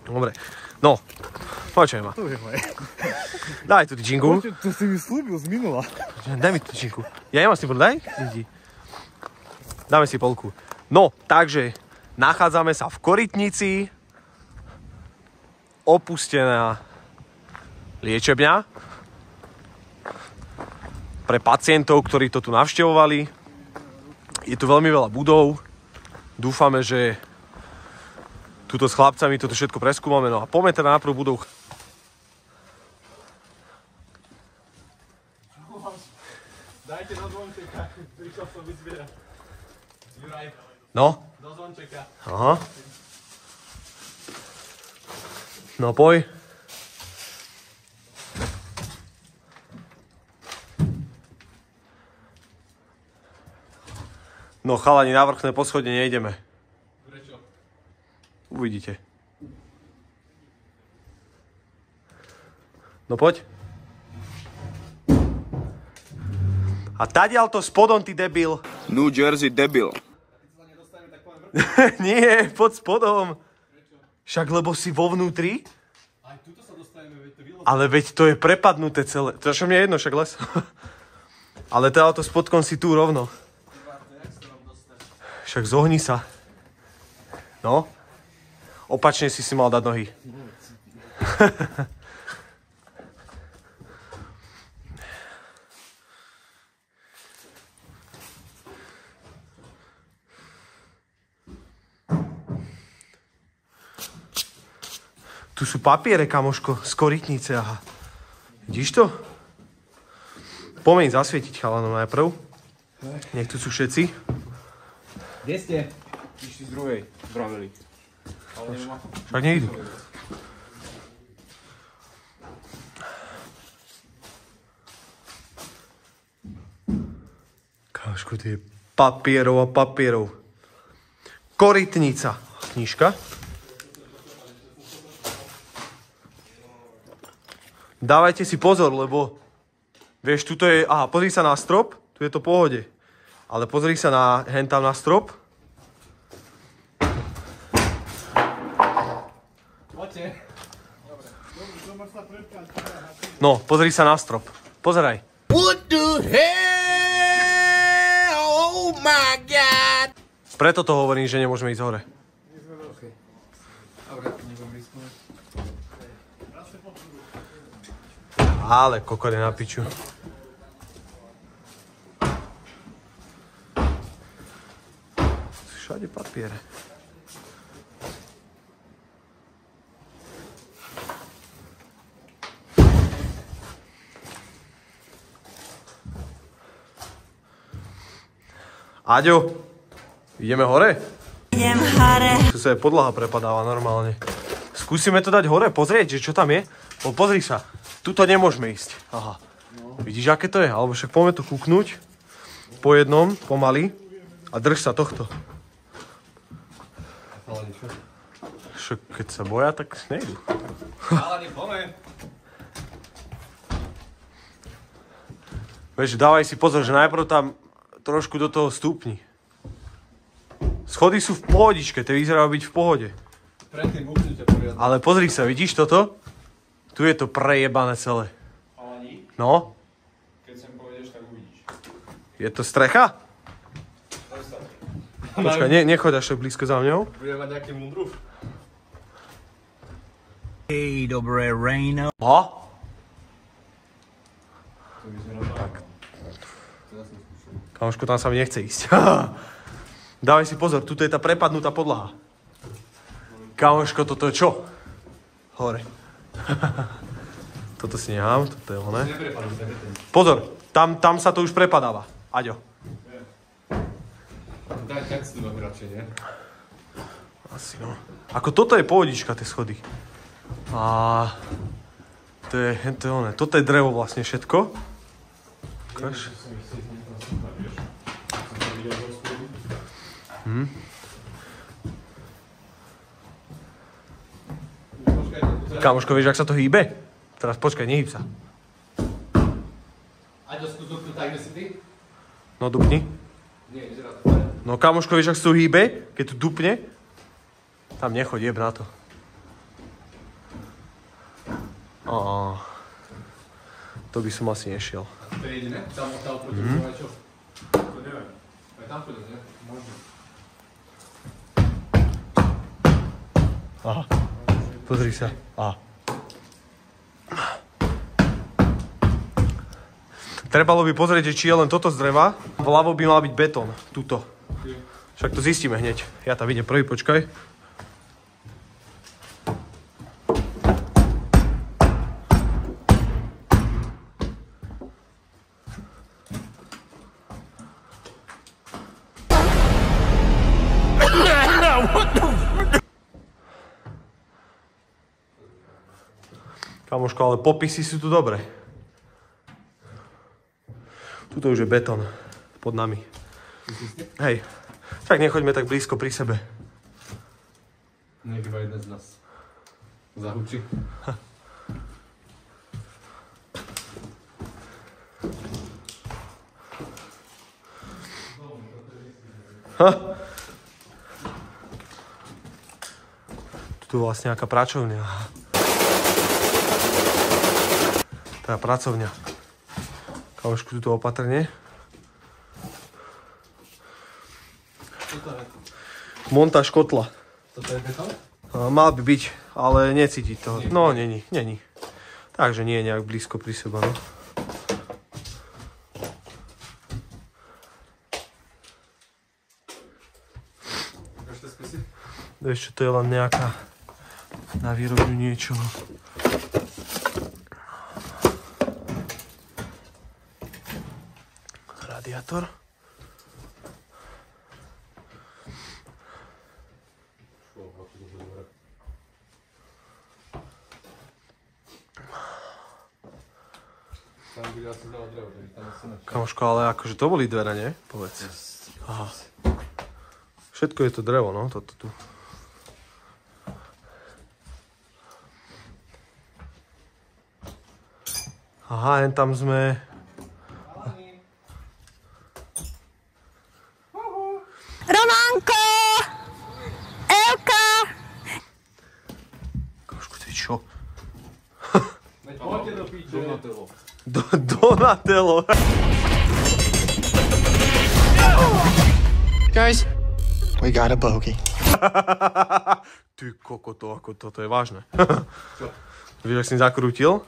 Dobre. No, počujem ma. Daj tú tyčinku. To si mi slúbil z minula. Daj mi tú tyčinku. Ja nemám s tým problém, daj. Lidi. Dáme si polku. No, takže nachádzame sa v Korytnici. Opustená liečebňa. Pre pacientov, ktorí to tu navštevovali. Je tu veľmi veľa budov. Dúfame, že tuto s chlapcami toto všetko preskúmame. No a poďme teda na prvú budovu. Dajte do zvončeka, prišiel som vyzbierať. Juraj. No? Do zvončeka. Aha. No poj. No chalani, na vrchné poschodie nejdeme. Prečo? Uvidíte. No poď. A tadiaľ to spodom, ty debil. New Jersey debil. Nie, pod spodom. Však lebo si vo vnútri. Aj tuto sa dostaneme, veď to vyložené. Ale veď to je prepadnuté celé. To čo mne je jedno, však les. Ale teda to spodkom si tu rovno. Však zohni sa. No. Opačne si mal dať nohy. Tu sú papiere, kamoško, z Korytnice, aha. Vidíš to? Pomeň zasvietiť chalanom najprv. Nech tu sú všetci. Kde ste? Išli z druhej, vraveli. Však nejdu. Kamoško, to je papierov a papierov. Korytnica. Knižka. Dávajte si pozor, lebo vieš, tuto je, aha, pozri sa na strop, tu je to v pohode. Ale pozri sa na, hentam na strop. Poďte. No, pozri sa na strop. Pozeraj. What the hell? Oh my god! Preto to hovorím, že nemôžeme ísť hore. Ale kokore na piču. Všade papiere. Aďo, ideme hore? Tu sa aj podlaha prepadáva normálne. Skúsime to dať hore, pozrieť, že čo tam je. O, pozri sa. Tuto nemôžeme ísť. Aha. Vidíš, aké to je? Alebo však poďme tu kúknuť. Po jednom, pomaly. A drž sa tohto. Však keď sa boja, tak nejdu. Ale nepomeň. Vieš, dávaj si pozor, že najprv tam trošku do toho stúpni. Schody sú v pohodičke, tie vyzerajú byť v pohode. Predtým upnite poriadne. Ale pozri sa, vidíš toto? Tu je to prejebané celé. Chalani, No? keď sem pôjdeš, tak uvidíš. Je to strecha? Počkaj, nechoď až tak blízko za mňou. Budeme mať nejaký mundruf. Hej, dobré ráno. Aha. To vyzerá tak. Kamoško, tam sa mi nechce ísť. Dávaj si pozor, tuto je tá prepadnutá podlaha. Kamoško, toto je čo? Hore. Toto si nechám, toto je ono, ne? Pozor, tam sa to už prepadáva. Aďo. Daj tak si to radšej, nie? Asi no. Ako toto je pohodička, tie schody. A to je ono. Toto je drevo vlastne všetko. Ukáž. Kamoško, vieš, ak sa to hýbe? Teraz počkaj, nehýb sa. Aďo, skús tak, kde si ty? No dupni. Nie, vyzerá to. No kamoško, vieš, ak sa to hýbe? Keď tu dupne? Tam nechoď, jeb na to. To by som asi nešiel. To je jediné? Tam odtiaľ proti čo? To neviem. Aj tam to ne? Možno. Aha. Pozri sa. Aha. Trebalo by pozrieť, či je len toto z dreva. Vľavo by mal byť betón. Tuto. Však to zistíme hneď. Ja tam idem prvý, počkaj. Kamoško, ale popisy sú tu dobré. Tuto už je betón pod nami. Hej, tak nechoďme tak blízko pri sebe. Nech iba jeden z nás zahučí. Tu je vlastne nejaká pracovňa. Tá pracovňa. Kamošku, tuto opatrne. Montáž kotla. Toto je betón? Mal by byť, ale necítiť to. No, není. Takže nie je nejak blízko pri seba, no. Ukážte spisy? Vieš čo, to je len nejaká na výrobu niečoho. Radiátor. Tam bude asi veľa drevo, takže tam asi načo. Kamoško, ale akože to boli dvere, nie? Povedz. Aha. Všetko je to drevo, no, toto tu. Aha, jen tam sme... Románko! Elka! Kamoško, to je čo? Veď poďte do píče. Donatello. Guys, we got a bogey. Ty koko, toto je vážne. Vieš, ak si zakrútil?